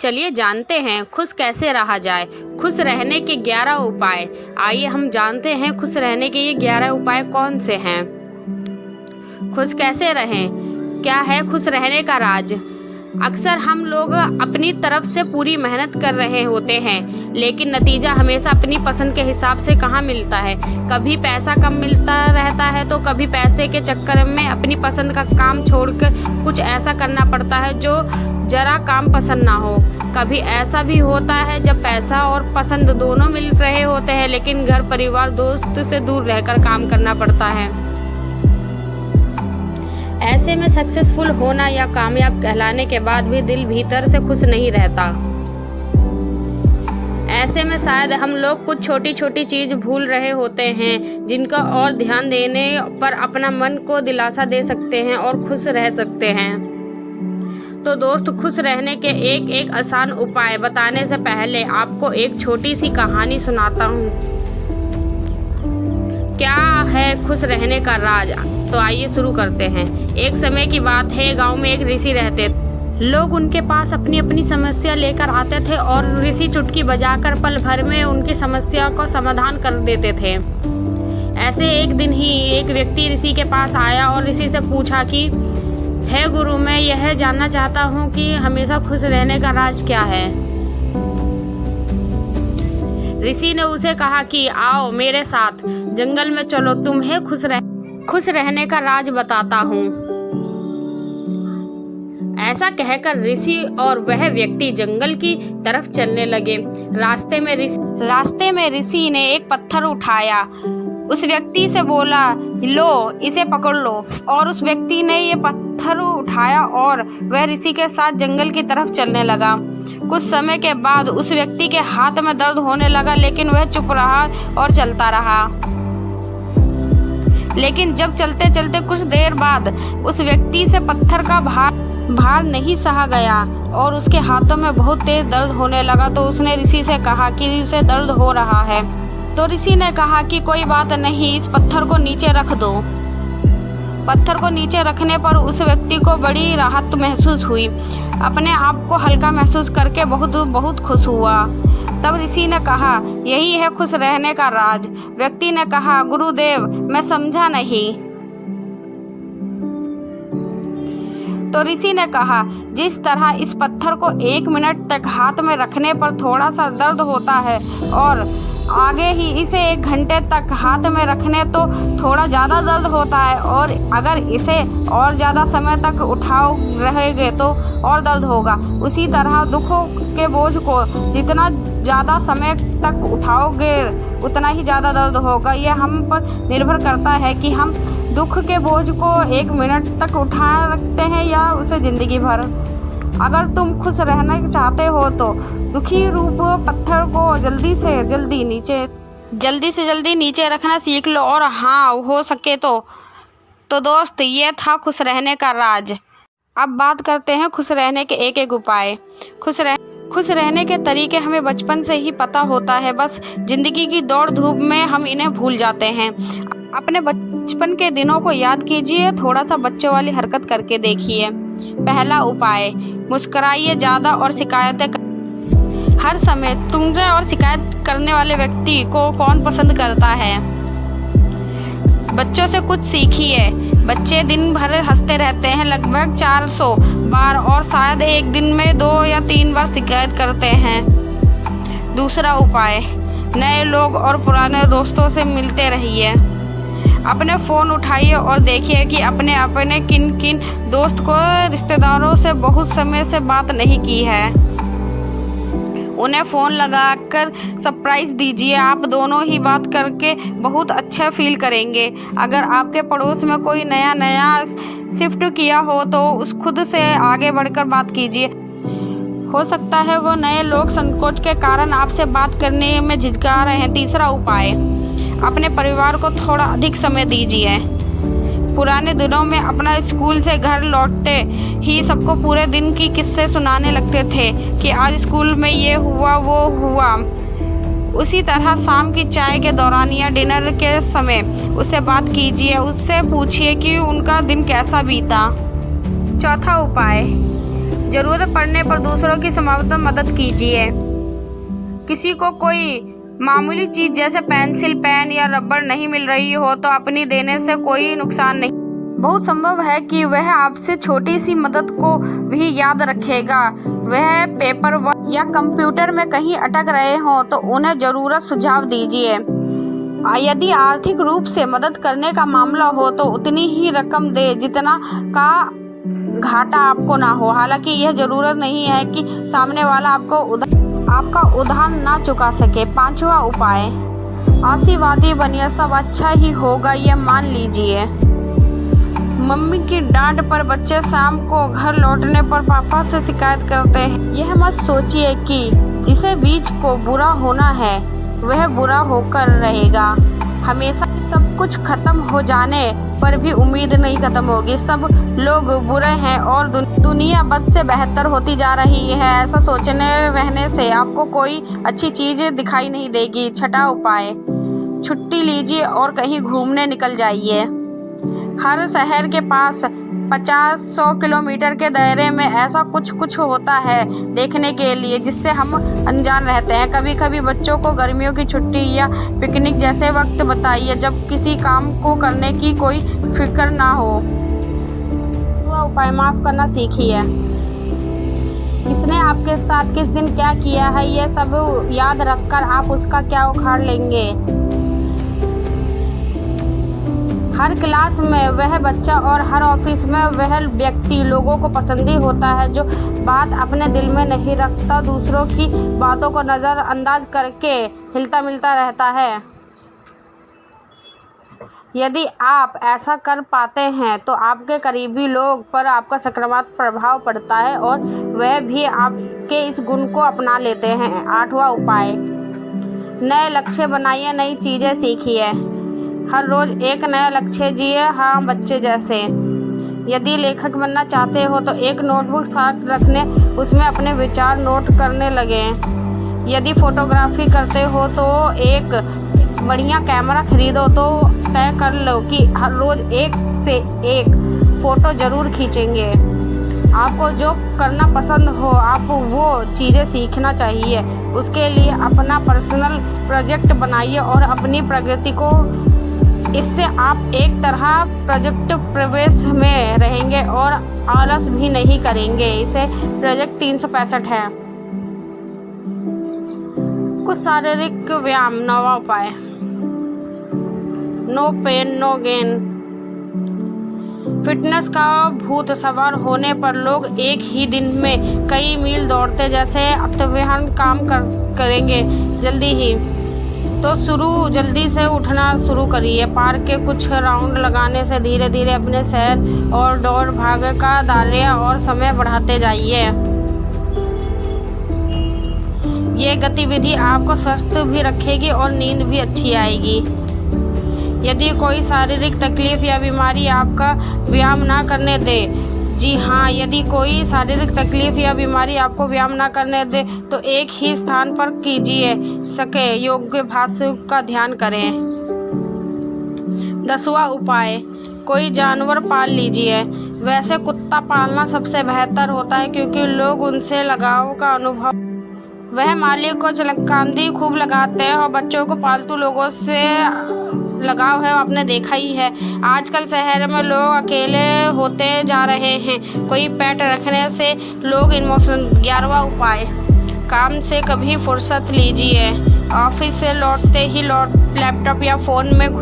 चलिए जानते हैं खुश कैसे रहा जाए। खुश रहने के 11 उपाय। आइए हम जानते हैं खुश रहने के ये 11 उपाय कौन से हैं। खुश कैसे रहें? क्या है खुश रहने का राज? अक्सर हम लोग अपनी तरफ से पूरी मेहनत कर रहे होते हैं, लेकिन नतीजा हमेशा अपनी पसंद के हिसाब से कहाँ मिलता है। कभी पैसा कम मिलता रहता है तो कभी पैसे के चक्कर में अपनी पसंद का काम छोड़कर कुछ ऐसा करना पड़ता है जो जरा काम पसंद ना हो। कभी ऐसा भी होता है जब पैसा और पसंद दोनों मिल रहे होते हैं, लेकिन घर परिवार दोस्त से दूर रहकर काम करना पड़ता है। ऐसे में सक्सेसफुल होना या कामयाब कहलाने के बाद भी दिल भीतर से खुश नहीं रहता। ऐसे में शायद हम लोग कुछ छोटी छोटी चीज़ भूल रहे होते हैं जिनका और ध्यान देने पर अपना मन को दिलासा दे सकते हैं और खुश रह सकते हैं। तो दोस्त, खुश रहने के एक आसान उपाय बताने से पहले आपको एक छोटी सी कहानी सुनाता हूँ। क्या है खुश रहने का राज? तो आइए शुरू करते हैं। एक समय की बात है, गांव में एक ऋषि रहते थे। लोग उनके पास अपनी अपनी समस्या लेकर आते थे और ऋषि चुटकी बजाकर पल भर में उनकी समस्या को समाधान कर देते थे। ऐसे एक दिन ही एक व्यक्ति ऋषि के पास आया और ऋषि से पूछा कि हे गुरु, मैं यह जानना चाहता हूँ कि हमेशा खुश रहने का राज क्या है। ऋषि ने उसे कहा कि आओ मेरे साथ जंगल में चलो, तुम्हें खुश रहने का राज बताता हूँ। ऐसा कहकर ऋषि और वह व्यक्ति जंगल की तरफ चलने लगे। रास्ते में ऋषि ने एक पत्थर उठाया, उस व्यक्ति से बोला, लो इसे पकड़ लो। और उस व्यक्ति ने ये पत्थर उठाया और वह ऋषि के साथ जंगल की तरफ चलने लगा। कुछ समय के बाद उस व्यक्ति के हाथ में दर्द होने लगा, लेकिन वह चुप रहा और चलता रहा। लेकिन जब चलते चलते कुछ देर बाद उस व्यक्ति से पत्थर का भार नहीं सहा गया और उसके हाथों में बहुत तेज दर्द होने लगा। तो उसने ऋषि से कहा कि उसे दर्द हो रहा है। तो ऋषि ने कहा कि कोई बात नहीं, इस पत्थर को नीचे रख दो। पत्थर को नीचे रखने पर उस व्यक्ति को बड़ी राहत महसूस हुई। अपने आप को हल्का महसूस करके बहुत खुश हुआ। तब ऋषि ने कहा, यही है खुश रहने का राज। व्यक्ति ने कहा, गुरुदेव मैं समझा नहीं। तो ऋषि ने कहा, जिस तरह इस पत्थर को 1 मिनट तक हाथ में रखने पर थोड़ा सा दर्द होता है और आगे ही इसे 1 घंटे तक हाथ में रखने तो थोड़ा ज़्यादा दर्द होता है, और अगर इसे और ज़्यादा समय तक उठाओ रहेंगे तो और दर्द होगा। उसी तरह दुखों के बोझ को जितना ज़्यादा समय तक उठाओगे उतना ही ज़्यादा दर्द होगा। यह हम पर निर्भर करता है कि हम दुख के बोझ को 1 मिनट तक उठा रखते हैं या उसे ज़िंदगी भर। अगर तुम खुश रहना चाहते हो तो दुखी रूप पत्थर को जल्दी से जल्दी नीचे रखना सीख लो, और हाँ हो सके तो दोस्त, ये था खुश रहने का राज। अब बात करते हैं खुश रहने के एक उपाय। खुश रहने के तरीके हमें बचपन से ही पता होता है, बस जिंदगी की दौड़ धूप में हम इन्हें भूल जाते हैं। अपने बचपन के दिनों को याद कीजिए, थोड़ा सा बच्चों वाली हरकत करके देखिए। पहला उपाय, मुस्कुराइए ज़्यादा और शिकायतें हर समय। तुमसे और शिकायत करने वाले व्यक्ति को कौन पसंद करता है? बच्चों से कुछ सीखिए। बच्चे दिन भर हंसते रहते हैं, लगभग 400 बार, और शायद एक दिन में 2 या 3 बार शिकायत करते हैं। दूसरा उपाय, नए लोग और पुराने दोस्तों से मिलते रहिए। अपने फ़ोन उठाइए और देखिए कि अपने किन दोस्त को रिश्तेदारों से बहुत समय से बात नहीं की है। उन्हें फ़ोन लगाकर सरप्राइज़ दीजिए। आप दोनों ही बात करके बहुत अच्छा फील करेंगे। अगर आपके पड़ोस में कोई नया शिफ्ट किया हो तो उस खुद से आगे बढ़कर बात कीजिए। हो सकता है वो नए लोग संकोच के कारण आपसे बात करने में झिझका रहे हैं। तीसरा उपाय, अपने परिवार को थोड़ा अधिक समय दीजिए। पुराने दिनों में अपना स्कूल से घर लौटते ही सबको पूरे दिन की किस्से सुनाने लगते थे कि आज स्कूल में ये हुआ वो हुआ। उसी तरह शाम की चाय के दौरान या डिनर के समय उससे बात कीजिए। उससे पूछिए कि उनका दिन कैसा बीता। चौथा उपाय, जरूरत पड़ने पर दूसरों की संभवतः मदद कीजिए। किसी को कोई मामूली चीज जैसे पेंसिल, पेन या रबड़ नहीं मिल रही हो तो अपनी देने से कोई नुकसान नहीं। बहुत संभव है कि वह आपसे छोटी सी मदद को भी याद रखेगा। वह पेपर वर्क या कंप्यूटर में कहीं अटक रहे हो तो उन्हें जरूरत सुझाव दीजिए। यदि आर्थिक रूप से मदद करने का मामला हो तो उतनी ही रकम दे जितना का घाटा आपको ना हो। हालांकि यह जरूरत नहीं है कि सामने वाला आपका उधार ना चुका सके। 5वां उपाय, आशावादी बनिए, सब अच्छा ही होगा ये मान लीजिए। मम्मी की डांट पर बच्चे शाम को घर लौटने पर पापा से शिकायत करते हैं। यह मत सोचिए कि जिसे बीच को बुरा होना है वह बुरा होकर रहेगा। हमेशा सब कुछ खत्म हो जाने पर भी उम्मीद नहीं खत्म होगी। सब लोग बुरे हैं और दुनिया बद से बेहतर होती जा रही है। ऐसा सोचने रहने से आपको कोई अच्छी चीज दिखाई नहीं देगी। 6वां उपाय, छुट्टी लीजिए और कहीं घूमने निकल जाइए। हर शहर के पास 50-100 किलोमीटर के दायरे में ऐसा कुछ होता है देखने के लिए जिससे हम अनजान रहते हैं। कभी कभी बच्चों को गर्मियों की छुट्टी या पिकनिक जैसे वक्त बताइए जब किसी काम को करने की कोई फिक्र ना हो। तो उपाय, माफ करना सीखिए। किसने आपके साथ किस दिन क्या किया है ये सब याद रखकर आप उसका क्या उखाड़ लेंगे। हर क्लास में वह बच्चा और हर ऑफिस में वह व्यक्ति लोगों को पसंद ही होता है जो बात अपने दिल में नहीं रखता, दूसरों की बातों को नज़रअंदाज करके हिलता मिलता रहता है। यदि आप ऐसा कर पाते हैं तो आपके करीबी लोग पर आपका सकारात्मक प्रभाव पड़ता है और वह भी आपके इस गुण को अपना लेते हैं। 8वां उपाय, नए लक्ष्य बनाइए, नई चीज़ें सीखिए। हर रोज एक नया लक्ष्य जिए, हाँ बच्चे जैसे। यदि लेखक बनना चाहते हो तो एक नोटबुक साथ रखने उसमें अपने विचार नोट करने लगें। यदि फोटोग्राफी करते हो तो एक बढ़िया कैमरा खरीदो तो तय कर लो कि हर रोज एक से एक फ़ोटो ज़रूर खींचेंगे। आपको जो करना पसंद हो आप वो चीज़ें सीखना चाहिए। उसके लिए अपना पर्सनल प्रोजेक्ट बनाइए और अपनी प्रगति को, इससे आप एक तरह प्रोजेक्ट प्रवेश में रहेंगे और आलस भी नहीं करेंगे। इसे प्रोजेक्ट 365 है। कुछ शारीरिक व्यायाम। 9वां उपाय, no pain no gain. Fitness का भूत सवार होने पर लोग एक ही दिन में कई मील दौड़ते जैसे अत्यवहान काम करेंगे जल्दी ही। तो जल्दी से उठना शुरू करिए। पार्क के कुछ राउंड लगाने से धीरे धीरे अपने सैर और दौड़ भाग का दायरा और समय बढ़ाते जाइए। ये गतिविधि आपको स्वस्थ भी रखेगी और नींद भी अच्छी आएगी। यदि कोई शारीरिक तकलीफ या बीमारी आपका व्यायाम ना करने दे, जी हाँ, यदि कोई शारीरिक तकलीफ या बीमारी आपको व्यायाम ना करने दे तो एक ही स्थान पर कीजिए सके योगाभ्यास का ध्यान करें। 10वां उपाय, कोई जानवर पाल लीजिए। वैसे कुत्ता पालना सबसे बेहतर होता है क्योंकि लोग उनसे लगाव का अनुभव, वह मालिक को चलकांदी खूब लगाते हैं और बच्चों को पालतू लोगों से लगाव है, आपने देखा ही है। आजकल शहर में लोग अकेले होते जा रहे हैं, कोई पेट रखने से लोग इमोशनल। 11वां उपाय, काम से कभी फुर्सत लीजिए। ऑफिस से लौटते ही लैपटॉप या फ़ोन में